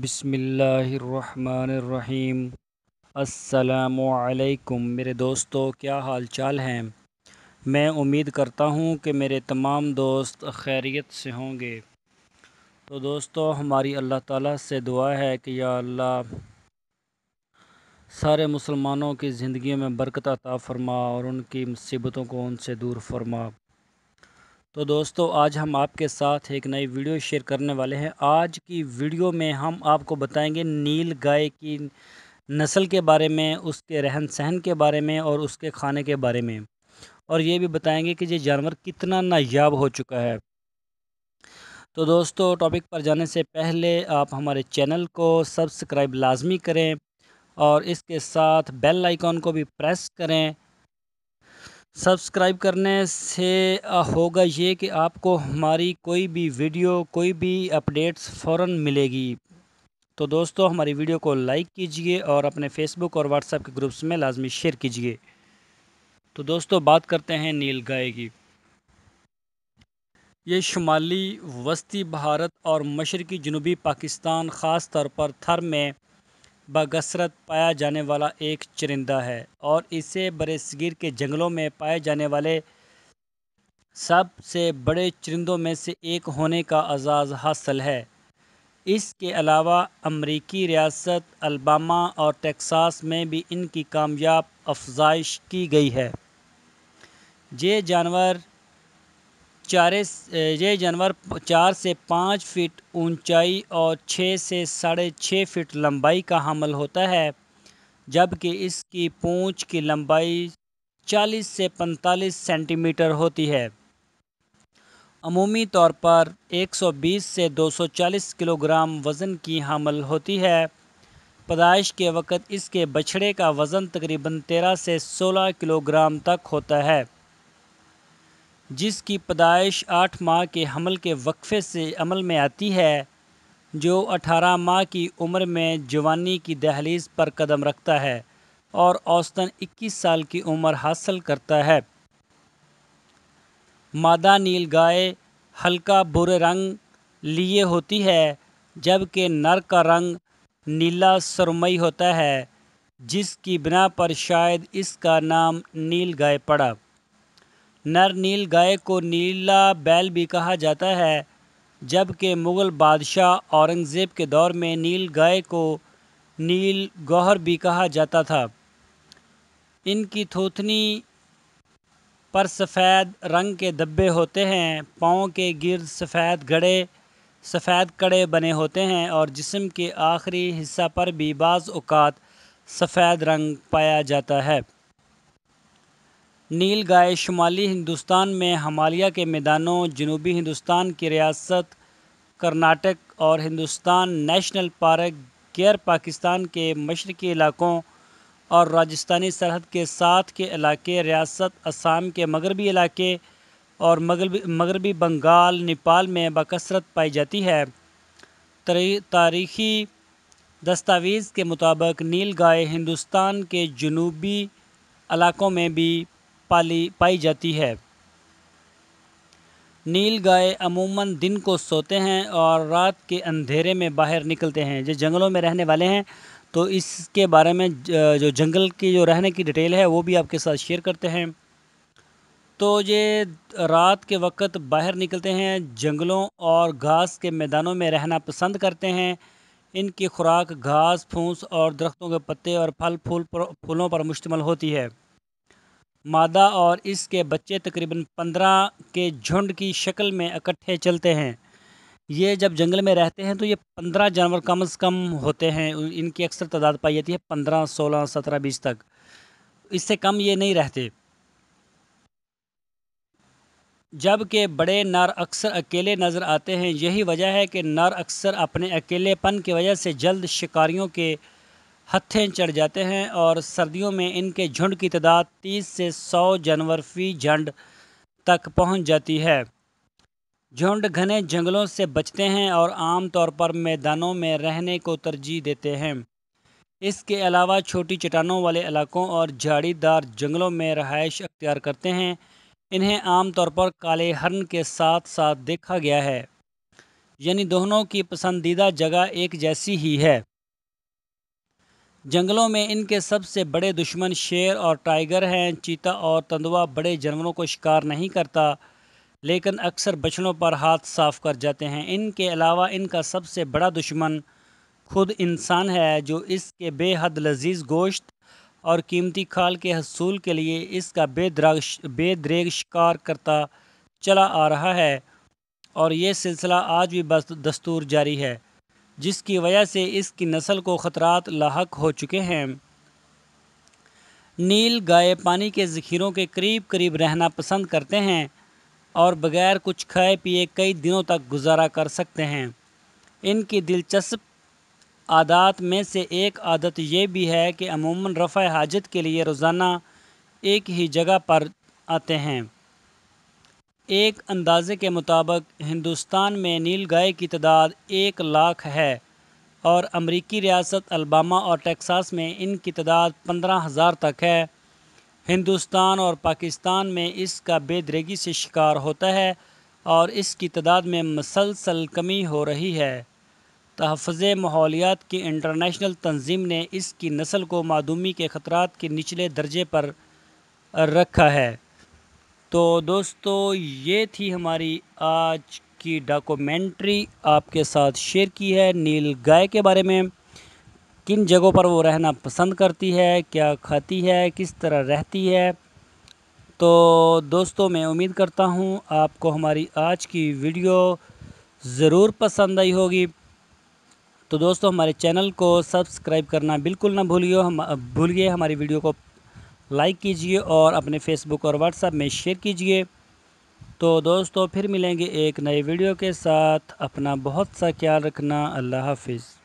بسم اللہ الرحمن الرحیم۔ السلام علیکم میرے دوستو، کیا حال چال ہیں؟ میں امید کرتا ہوں کہ میرے تمام دوست خیریت سے ہوں گے۔ تو دوستو، ہماری اللہ تعالیٰ سے دعا ہے کہ یا اللہ سارے مسلمانوں کی زندگیوں میں برکت عطا فرما اور ان کی مصیبتوں کو ان سے دور فرما۔ تو دوستو، آج ہم آپ کے ساتھ ایک نئی ویڈیو شیئر کرنے والے ہیں۔ آج کی ویڈیو میں ہم آپ کو بتائیں گے نیل گائے کی نسل کے بارے میں، اس کے رہن سہن کے بارے میں اور اس کے کھانے کے بارے میں، اور یہ بھی بتائیں گے کہ یہ جانور کتنا نایاب ہو چکا ہے۔ تو دوستو، ٹاپک پر جانے سے پہلے آپ ہمارے چینل کو سبسکرائب لازمی کریں اور اس کے ساتھ بیل آئیکن کو بھی پریس کریں۔ سبسکرائب کرنے سے ہوگا یہ کہ آپ کو ہماری کوئی بھی ویڈیو، کوئی بھی اپڈیٹس فوراً ملے گی۔ تو دوستو، ہماری ویڈیو کو لائک کیجئے اور اپنے فیس بک اور واٹس ایپ کے گروپس میں لازمی شیئر کیجئے۔ تو دوستو، بات کرتے ہیں نیل گائے کی۔ یہ شمالی وسطی بھارت اور مشرقی جنوبی پاکستان، خاص طور پر تھر میں بکثرت پایا جانے والا ایک چرندہ ہے اور اسے برصغیر کے جنگلوں میں پائے جانے والے سب سے بڑے چرندوں میں سے ایک ہونے کا اعزاز حاصل ہے۔ اس کے علاوہ امریکی ریاست الاباما اور ٹیکساس میں بھی ان کی کامیاب افزائش کی گئی ہے۔ یہ جانور 4 سے 5 فٹ اونچائی اور 6 سے 6.5 فٹ لمبائی کا حامل ہوتا ہے، جبکہ اس کی پونچھ کی لمبائی 40 سے 45 سینٹی میٹر ہوتی ہے۔ عمومی طور پر 120 سے 240 کلو گرام وزن کی حامل ہوتی ہے۔ پیدائش کے وقت اس کے بچھڑے کا وزن تقریباً 13 سے 16 کلو گرام تک ہوتا ہے، جس کی پیدائش 8 ماہ کے حمل کے وقفے سے عمل میں آتی ہے، جو 18 ماہ کی عمر میں جوانی کی دہلیز پر قدم رکھتا ہے اور اوسطاً 21 سال کی عمر حاصل کرتا ہے۔ مادہ نیل گائے ہلکا بھورے رنگ لیے ہوتی ہے، جبکہ نر کا رنگ نیلا سرمئی ہوتا ہے، جس کی بنا پر شاید اس کا نام نیل گائے پڑا۔ نر نیل گائے کو نیلا بیل بھی کہا جاتا ہے، جبکہ مغل بادشاہ اورنگزیب کے دور میں نیل گائے کو نیل گوہر بھی کہا جاتا تھا۔ ان کی تھوتنی پر سفید رنگ کے دھبے ہوتے ہیں، پاؤں کے گرد سفید کڑے بنے ہوتے ہیں اور جسم کے آخری حصہ پر بھی بعض اوقات سفید رنگ پایا جاتا ہے۔ نیل گائے شمالی ہندوستان میں ہمالیہ کے میدانوں، جنوبی ہندوستان کی ریاست کرناٹک اور ہندوستان نیشنل پارک غیر پاکستان کے مشرقی علاقوں اور راجستھانی سرحد کے ساتھ کے علاقے، ریاست آسام کے مغربی علاقے اور مغربی بنگال، نیپال میں بکثرت پائی جاتی ہے۔ تاریخی دستاویز کے مطابق نیل گائے ہندوستان کے جنوبی علاقوں میں بھی پائی جاتی ہے۔ نیل گائے عموماً دن کو سوتے ہیں اور رات کے اندھیرے میں باہر نکلتے ہیں۔ جو جنگلوں میں رہنے والے ہیں، تو اس کے بارے میں جو جنگل کی جو رہنے کی ڈیٹیل ہے وہ بھی آپ کے ساتھ شیئر کرتے ہیں۔ تو یہ رات کے وقت باہر نکلتے ہیں، جنگلوں اور گھاس کے میدانوں میں رہنا پسند کرتے ہیں۔ ان کی خوراک گھاس پھوس اور درختوں کے پتے اور پھولوں پر مشتمل ہوتی ہے۔ مادہ اور اس کے بچے تقریباً 15 کے جھنڈ کی شکل میں اکٹھے چلتے ہیں۔ یہ جب جنگل میں رہتے ہیں تو یہ 15 جانور کم از کم ہوتے ہیں، ان کی اکثر تعداد پائی جاتی ہے 15، 16، 17، 20 تک، اس سے کم یہ نہیں رہتے۔ جبکہ بڑے نر اکثر اکیلے نظر آتے ہیں۔ یہی وجہ ہے کہ نر اکثر اپنے اکیلے پن کی وجہ سے جلد شکاریوں کے ہتھے چڑھ جاتے ہیں اور سردیوں میں ان کے جھنڈ کی تعداد 30 سے 100 جانور فی جھنڈ تک پہنچ جاتی ہے۔ جھنڈ گھنے جنگلوں سے بچتے ہیں اور عام طور پر میدانوں میں رہنے کو ترجیح دیتے ہیں۔ اس کے علاوہ چھوٹی چٹانوں والے علاقوں اور جھاڑی دار جنگلوں میں رہائش اختیار کرتے ہیں۔ انہیں عام طور پر کالے ہرن کے ساتھ ساتھ دیکھا گیا ہے۔ یعنی دونوں کی پسندیدہ جگہ ایک جیسی ہی ہے۔ جنگلوں میں ان کے سب سے بڑے دشمن شیر اور ٹائیگر ہیں۔ چیتا اور تندوا بڑے جانوروں کو شکار نہیں کرتا، لیکن اکثر بچڑوں پر ہاتھ صاف کر جاتے ہیں۔ ان کے علاوہ ان کا سب سے بڑا دشمن خود انسان ہے، جو اس کے بے حد لذیذ گوشت اور قیمتی کھال کے حصول کے لیے اس کا بے دریغ شکار کرتا چلا آ رہا ہے، اور یہ سلسلہ آج بھی بدستور جاری ہے، جس کی وجہ سے اس کی نسل کو خطرات لاحق ہو چکے ہیں۔ نیل گائے پانی کے ذخیروں کے قریب قریب رہنا پسند کرتے ہیں اور بغیر کچھ کھائے پیے کئی دنوں تک گزارا کر سکتے ہیں۔ ان کی دلچسپ عادات میں سے ایک عادت یہ بھی ہے کہ عموماً رفع حاجت کے لیے روزانہ ایک ہی جگہ پر آتے ہیں۔ ایک اندازے کے مطابق ہندوستان میں نیل گائے کی تعداد 1,00,000 ہے، اور امریکی ریاست الاباما اور ٹیکساس میں ان کی تعداد 15,000 تک ہے۔ ہندوستان اور پاکستان میں اس کا بے دریغی سے شکار ہوتا ہے اور اس کی تعداد میں مسلسل کمی ہو رہی ہے۔ تحفظ ماحولیات کی انٹرنیشنل تنظیم نے اس کی نسل کو معدومی کے خطرات کے نچلے درجے پر رکھا ہے۔ تو دوستو، یہ تھی ہماری آج کی ڈاکومنٹری آپ کے ساتھ شیئر کی ہے نیل گائے کے بارے میں۔ کن جگہوں پر وہ رہنا پسند کرتی ہے، کیا کھاتی ہے، کس طرح رہتی ہے۔ تو دوستو، میں امید کرتا ہوں آپ کو ہماری آج کی ویڈیو ضرور پسند آئی ہوگی۔ تو دوستو، ہمارے چینل کو سبسکرائب کرنا بالکل نہ بھولیے، ہماری ویڈیو کو لائک کیجئے اور اپنے فیس بک اور واٹس ایپ میں شیئر کیجئے۔ تو دوستو، پھر ملیں گے ایک نئے ویڈیو کے ساتھ۔ اپنا بہت سا خیال رکھنا۔ اللہ حافظ۔